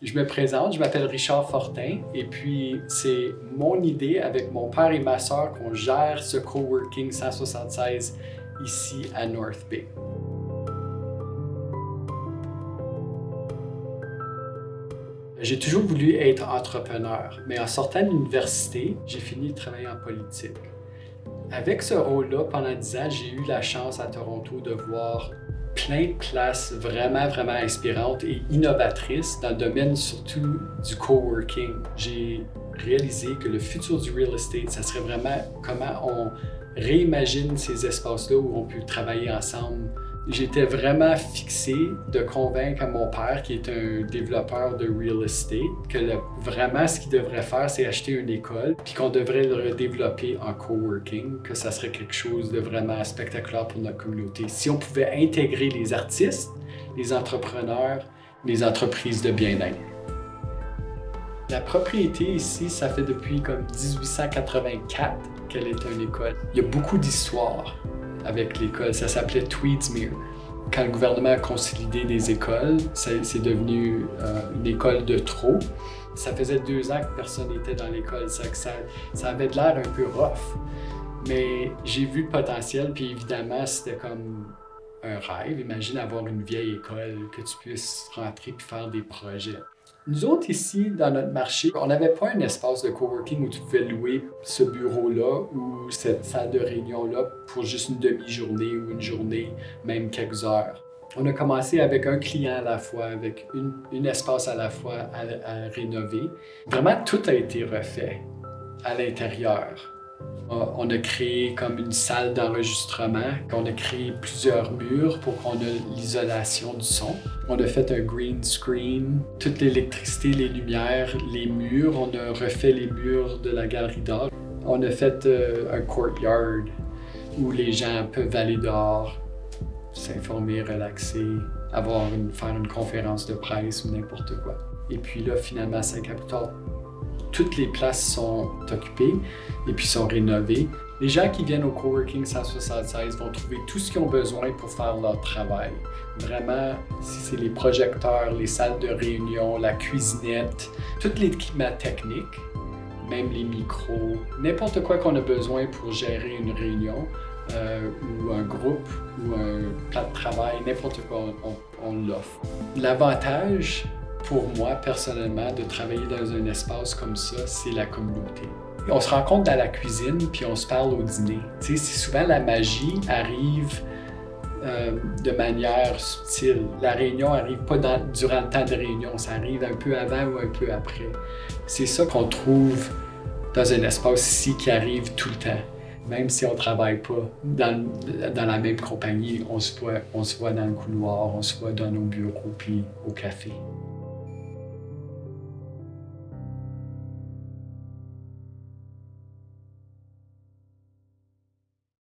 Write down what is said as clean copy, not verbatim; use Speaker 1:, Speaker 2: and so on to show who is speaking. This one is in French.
Speaker 1: Je me présente, je m'appelle Richard Fortin et puis c'est mon idée avec mon père et ma sœur qu'on gère ce coworking 176 ici à North Bay. J'ai toujours voulu être entrepreneur, mais en sortant de l'université, j'ai fini de travailler en politique. Avec ce rôle-là, pendant 10 ans, j'ai eu la chance à Toronto de voir plein de places vraiment inspirantes et innovatrices dans le domaine surtout du coworking. J'ai réalisé que le futur du real estate, ça serait vraiment comment on réimagine ces espaces-là où on peut travailler ensemble. J'étais vraiment fixé de convaincre mon père, qui est un développeur de real estate, que vraiment ce qu'il devrait faire, c'est acheter une école, puis qu'on devrait le redévelopper en coworking, que ça serait quelque chose de vraiment spectaculaire pour notre communauté. Si on pouvait intégrer les artistes, les entrepreneurs, les entreprises de bien-être. La propriété ici, ça fait depuis comme 1884 qu'elle est une école. Il y a beaucoup d'histoires avec l'école. Ça s'appelait Tweedsmuir. Quand le gouvernement a consolidé des écoles, c'est devenu une école de trop. Ça faisait 2 ans que personne n'était dans l'école. Ça avait de l'air un peu rough. Mais j'ai vu le potentiel, puis évidemment, c'était comme un rêve. Imagine avoir une vieille école, que tu puisses rentrer et faire des projets. Nous autres ici, dans notre marché, on n'avait pas un espace de coworking où tu pouvais louer ce bureau-là ou cette salle de réunion-là pour juste une demi-journée ou une journée, même quelques heures. On a commencé avec un client à la fois, avec une espace à la fois à rénover. Vraiment, tout a été refait à l'intérieur. On a créé comme une salle d'enregistrement, on a créé plusieurs murs pour qu'on ait l'isolation du son. On a fait un green screen, toute l'électricité, les lumières, les murs. On a refait les murs de la galerie d'art. On a fait un courtyard où les gens peuvent aller dehors, s'informer, relaxer, faire une conférence de presse ou n'importe quoi. Et puis là, finalement, 5 ans plus tard, toutes les places sont occupées et puis sont rénovées. Les gens qui viennent au coworking 176 vont trouver tout ce qu'ils ont besoin pour faire leur travail. Vraiment, si c'est les projecteurs, les salles de réunion, la cuisinette, tout l'équipement technique, même les micros, n'importe quoi qu'on a besoin pour gérer une réunion ou un groupe ou un plat de travail, n'importe quoi, on l'offre. L'avantage pour moi, personnellement, de travailler dans un espace comme ça, c'est la communauté. On se rencontre dans la cuisine, puis on se parle au dîner. Tu sais, souvent la magie arrive de manière subtile. La réunion n'arrive pas durant le temps de réunion, ça arrive un peu avant ou un peu après. C'est ça qu'on trouve dans un espace ici qui arrive tout le temps. Même si on ne travaille pas dans la même compagnie, on se voit dans le couloir, on se voit dans nos bureaux puis au café.